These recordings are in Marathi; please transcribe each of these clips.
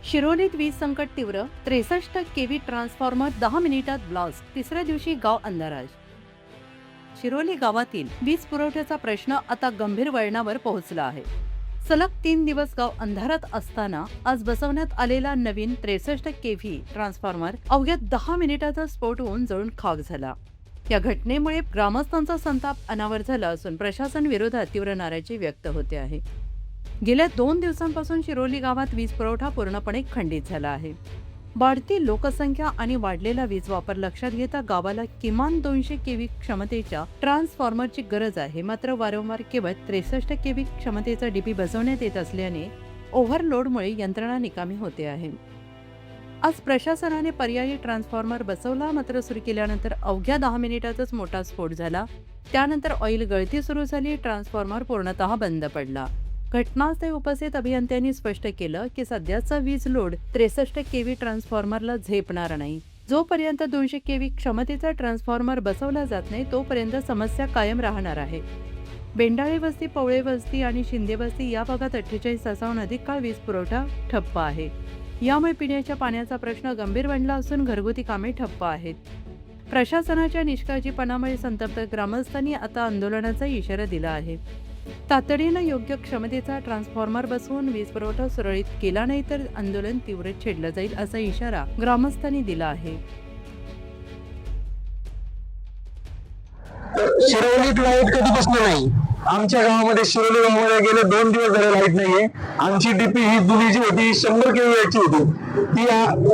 शिरोलीत वीज संकट तीव्र, 63 केव्ही ट्रान्सफॉर्मर 10 मिनिटात ब्लास्ट, तिसऱ्या दिवशी गाव अंधारात. शिरोली गावातील वीज पुरवठ्याचा प्रश्न आता गंभीर वळणावर पोहोचला आहे. सलग 3 दिवस गाव अंधारात असताना आज बसवण्यात आलेला नवीन 63 केव्ही ट्रान्सफॉर्मर अवघ्या 10 मिनिटाचा स्फोट होऊन जळून खाक झाला. या घटनेमुळे ग्रामस्थांचा संताप अनावर झाला असून प्रशासन विरोधात तीव्र नाराजी व्यक्त होते आहे. गेल्या 2 दिवसांपासून शिरोली गावात वीज पुरवठा पूर्णपणे खंडित झाला आहे. वाढती लोकसंख्या आणि वाढलेला वीज वापर लक्षात घेता गावाला किमान 200 केव्ही क्षमतेच्या ट्रान्सफॉर्मरची गरज आहे. मात्र वारंवार केवळ 63 केव्ही क्षमतेचा डीपी बसवण्यात येत असल्याने ओव्हरलोडमुळे यंत्रणा निकामी होते आहे. आज प्रशासनाने पर्यायी ट्रान्सफॉर्मर बसवला, मात्र सुरू केल्यानंतर अवघ्या 10 मिनिटातच मोठा स्फोट झाला. त्यानंतर ऑइल गळती सुरू झाली. ट्रान्सफॉर्मर पूर्णतः बंद पडला. घटनास्थळी उपस्थित अभियंत्यांनी स्पष्ट केलं की सध्याचा वीज लोड 63 केव्ही ट्रान्सफॉर्मरला झेपणार नाही. जोपर्यंत 200 केव्ही क्षमतेचा ट्रान्सफॉर्मर बसवला जात नाही तोपर्यंत समस्या कायम राहणार आहे. बेंडाळे वस्ती, पवळे वस्ती आणि शिंदे वस्ती या भागात 48 तासाहून अधिक काळ वीज पुरवठा ठप्प आहे. यामुळे पिण्याच्या पाण्याचा प्रश्न गंभीर बनला असून घरगुती कामे ठप्प आहेत. प्रशासनाच्या निष्काळजीपणामुळे संतप्त ग्रामस्थांनी आता आंदोलनाचा इशारा दिला आहे. तातडीनं योग्य क्षमतेचा ट्रान्सफॉर्मर बसवून वीज पुरवठा सुरळीत केला नाही तर आंदोलन तीव्र छेडलं जाईल असा इशारा ग्रामस्थांनी दिला आहे. शिरोलीत लाईट कधी बसली नाही. आमच्या गावामध्ये शिरोली गावामध्ये गेले 2 दिवस झाले लाईट नाहीये. आमची डीपी ही जुनी जी होती 100 केव्हीची होती, ती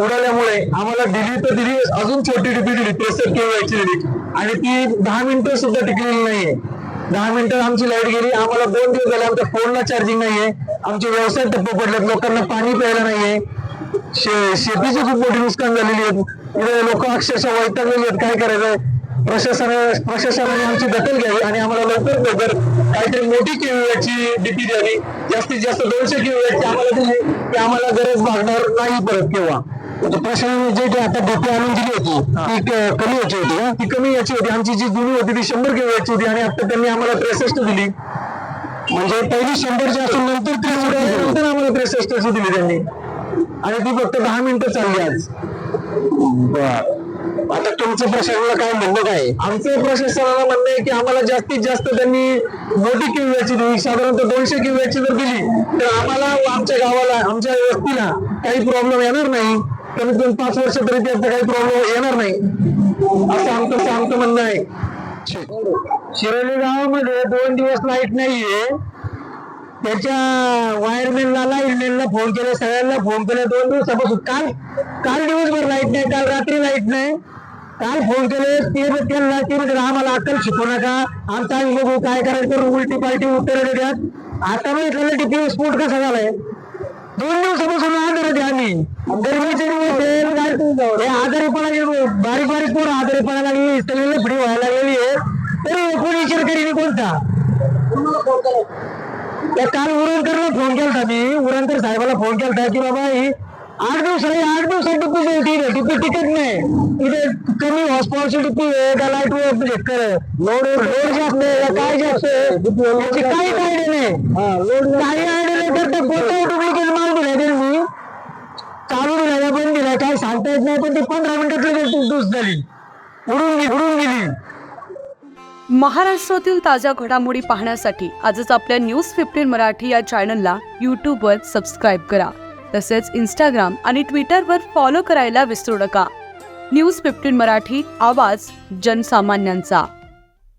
उडाल्यामुळे आम्हाला दिली तर दिली, अजून छोटी डीपी दिली 63 केव्हीची दिली आणि ती 10 मिनिटं सुद्धा टिकलेली नाहीये. 10 मिनिटं आमची लाईट गेली. आम्हाला 2 दिवस झाले आमच्या फोनला चार्जिंग नाहीये. आमचे व्यवसाय ठप्प पडलेत. लोकांना पाणी प्यायला नाहीये. शेतीची खूप मोठी नुकसान झालेली आहे. इथे लोक अक्षरशः वैतागलेली आहेत. काय करायचं? प्रशासनाने आमची दखल घ्यावी आणि आम्हाला लवकर काहीतरी मोठी केव्हीची डीपी द्यावी. जास्तीत जास्त 200 केव्हीची आम्हाला दिली की आम्हाला गरज भागणार नाही परत केव्हा. प्रशासनाने जे आता डीपी आणून दिली होती ती कमी याची होती. ती कमी याची होती. आमची जी जुनी होती ती 100 केव्हीची होती आणि आता त्यांनी आम्हाला 63 दिली. म्हणजे पहिली 100ची असून नंतर नंतर आम्हाला 63ची दिली त्यांनी आणि ती फक्त 10 मिनिटं चालली आज. आता तुमचं प्रशासनाला काय म्हणणं काय? आमचं प्रशासनाला म्हणणं आहे की आम्हाला जास्तीत जास्त त्यांनी मोठी केव्हीची दिली. साधारणतः 200 केव्हीची जर दिली तर आम्हाला आमच्या गावाला, आमच्या वस्तीला काही प्रॉब्लेम येणार नाही. कमीत कमी 5 वर्ष तरी त्याचा काही प्रॉब्लेम येणार नाही असं आमचं म्हणणं आहे. शिरोली गावामध्ये 2 दिवस लाईट नाहीये. त्याच्या वायरमॅनला, लाईटमॅनला फोन केले, सगळ्यांना फोन केले 2 दिवसापासून. काल दिवसभर लाईट नाही, काल रात्री लाईट नाही. काल फोन केले त्यांना आम्हाला अक्कल शिकवू नका, आमचा आम्ही बघू काय करायचं, उलटी पालटी उत्तर देतात. आता माहिती टीपी स्फोट कसा झालाय. 2 दिवसापासून आजारात आम्ही गरमीचे दिवस आजारीपणा, बारीक पोरं आजारीपणा लागली, सगळ्यांना फ्री व्हायला लागलेली आहे. तरी कोणी शेतकरी कोणता काल उरणकरला फोन केला मी, उरणकर साहेबाला फोन केला की बाबा ही 8 दिवसात टिपी टिकत नाही. इथे कमी हॉस्पॉलची टिपी आहे का लाईट लोड जास्त आहे काय जास्त आहे काही आयडिया नाही. काही आयडिया नाही करता कोणताही डुप्लिकेट माल दिलाय त्यांनी, चालू दिलाय बंद दिलाय काही सांगता येत नाही. पण ते 15 मिनिटात डूस झाली, उडून गेली. महाराष्ट्रातील ताज्या घडामोडी पाहण्यासाठी आजच आपल्या न्यूज 15 मराठी या चॅनलला यूट्यूबवर सबस्क्राईब करा. तसेच इंस्टाग्राम आणि ट्विटरवर फॉलो करायला विसरू नका. न्यूज 15 मराठी, आवाज जनसामान्यांचा.